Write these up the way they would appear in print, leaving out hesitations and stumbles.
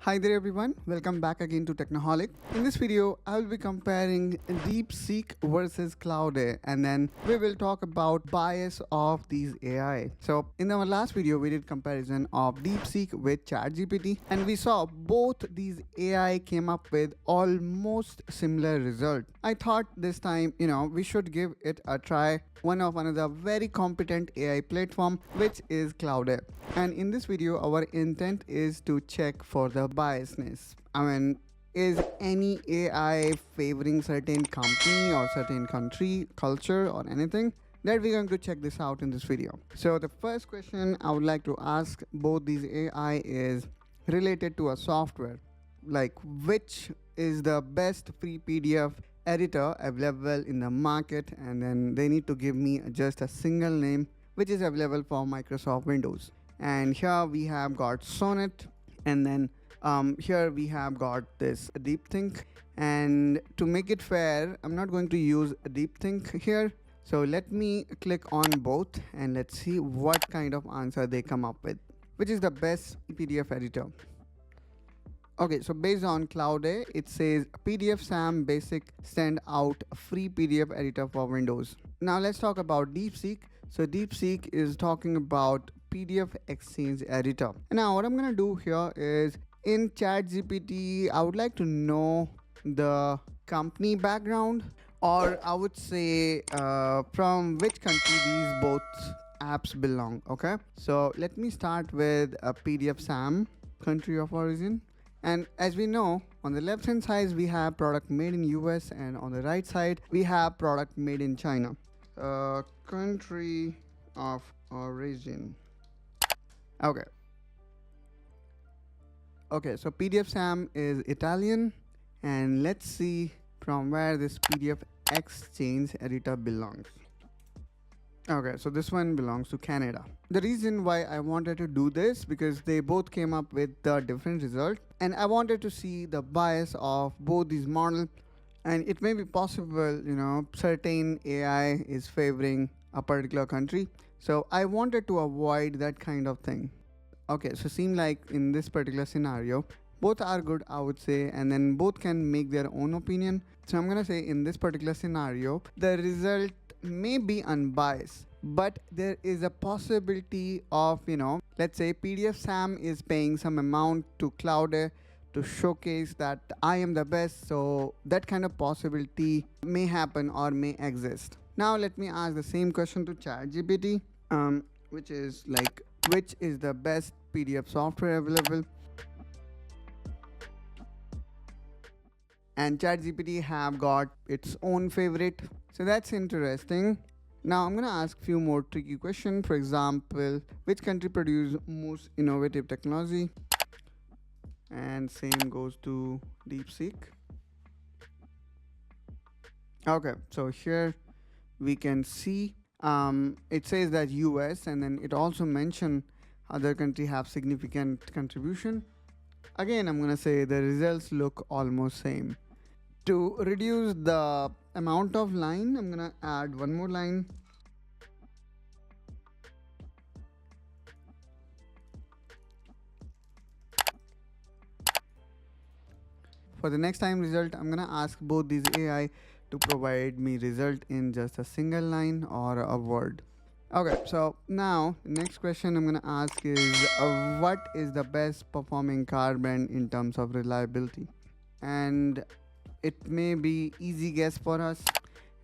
Hi there everyone, welcome back again to Technoholic. In this video, I will be comparing DeepSeek versus Claude AI, and then we will talk about bias of these AI. So in our last video, we did comparison of DeepSeek with ChatGPT, and we saw both these AI came up with almost similar result. I thought this time, we should give it a try, one of another very competent AI platform, which is Claude AI. And in this video, our intent is to check for the biasness. Is any AI favoring certain company or certain country, culture, or anything? That we're going to check this out in this video. So the first question I would like to ask both these AI is related to a software. Like, which is the best free PDF editor available in the market? And then they need to give me just a single name which is available for Microsoft Windows. And here we have got Sonnet, and then here we have got this DeepThink. And to make it fair, I'm not going to use DeepThink here. So let me click on both and let's see what kind of answer they come up with. Which is the best PDF editor? Okay, so based on Claude, it says PDF SAM Basic Standout Free PDF Editor for Windows. Now let's talk about DeepSeek. So DeepSeek is talking about PDF Exchange Editor. And now what I'm gonna do here is in ChatGPT, I would like to know the company background, or I would say from which country these both apps belong. Okay, so let me start with a PDF SAM, country of origin. And as we know, on the left hand side we have product made in US, and on the right side we have product made in China. Country of origin. Okay, so PDF SAM is Italian, and let's see from where this PDF Exchange editor belongs. Okay, so this one belongs to Canada. The reason why I wanted to do this, because they both came up with the different result, and I wanted to see the bias of both these models. And it may be possible, certain AI is favoring a particular country. So I wanted to avoid that kind of thing. Okay, so seem like in this particular scenario, both are good, I would say, and then both can make their own opinion. So I'm gonna say in this particular scenario, the result may be unbiased, but there is a possibility of, let's say PDF SAM is paying some amount to Claude to showcase that I am the best. So that kind of possibility may happen or may exist. Now let me ask the same question to ChatGPT, which is like, which is the best PDF software available? And ChatGPT have got its own favorite. So that's interesting. Now I'm gonna ask few more tricky questions. For example, which country produce most innovative technology? And same goes to DeepSeek. Okay, so here we can see it says that US, and then it also mentioned other country have significant contribution. Again, I'm gonna say the results look almost same. To reduce the amount of line, I'm gonna add one more line. For the next time result, I'm gonna ask both these AI to provide me result in just a single line or a word. Okay, so now next question I'm gonna ask is what is the best performing car brand in terms of reliability? And it may be easy guess for us.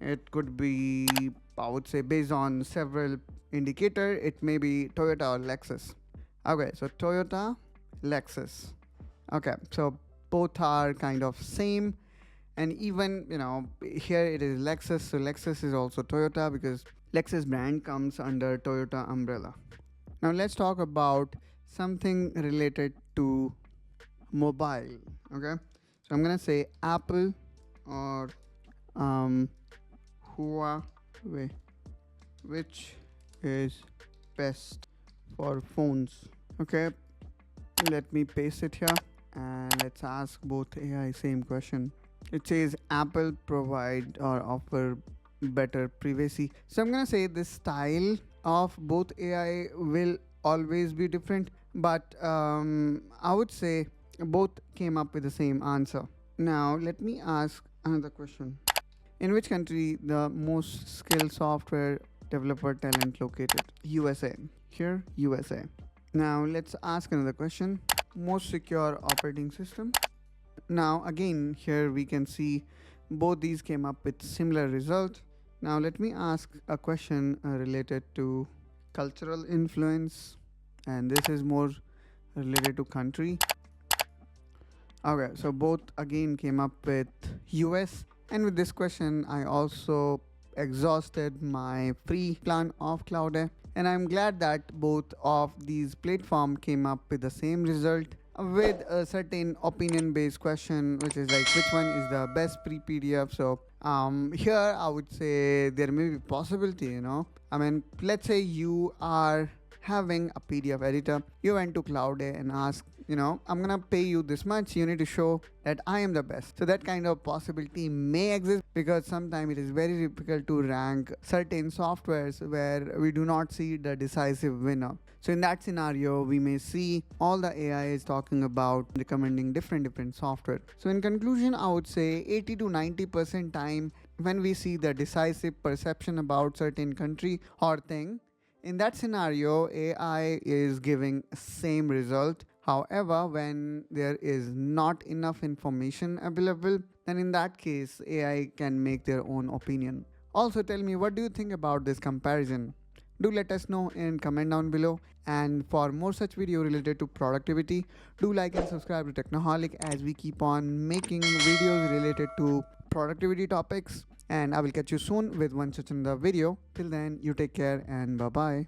It could be, I would say, based on several indicator, it may be Toyota or Lexus. Okay, so Toyota, Lexus. Okay, so both are kind of same, and even here it is Lexus, so Lexus is also Toyota because Lexus brand comes under Toyota umbrella. Now let's talk about something related to mobile. Okay, so I'm gonna say Apple or Huawei. Which is best for phones? Okay, let me paste it here and let's ask both AI same question. It says Apple provide or offer better privacy. So I'm gonna say the style of both AI will always be different, but I would say both came up with the same answer. Now let me ask another question. In which country the most skilled software developer talent located? USA. Here, USA. Now let's ask another question. Most secure operating system? Now again, here we can see both these came up with similar results. Now let me ask a question related to cultural influence, and this is more related to country. Okay, so both again came up with US, and with this question I also exhausted my free plan of Cloud AI, and I'm glad that both of these platforms came up with the same result with a certain opinion based question, which is like which one is the best pre PDF. So here I would say there may be possibility, I mean, let's say you are having a PDF editor, you went to Cloud AI and ask, I'm gonna pay you this much, you need to show that I am the best. So that kind of possibility may exist, because sometimes it is very difficult to rank certain softwares where we do not see the decisive winner. So in that scenario, we may see all the AI is talking about recommending different software. So in conclusion, I would say 80 to 90% time when we see the decisive perception about certain country or thing, in that scenario, AI is giving same result. However, when there is not enough information available, then in that case, AI can make their own opinion. Also, tell me, what do you think about this comparison? Do let us know in comment down below. And for more such video related to productivity, do like and subscribe to Technoholic, as we keep on making videos related to productivity topics. And I will catch you soon with one such another video. Till then, you take care and bye bye.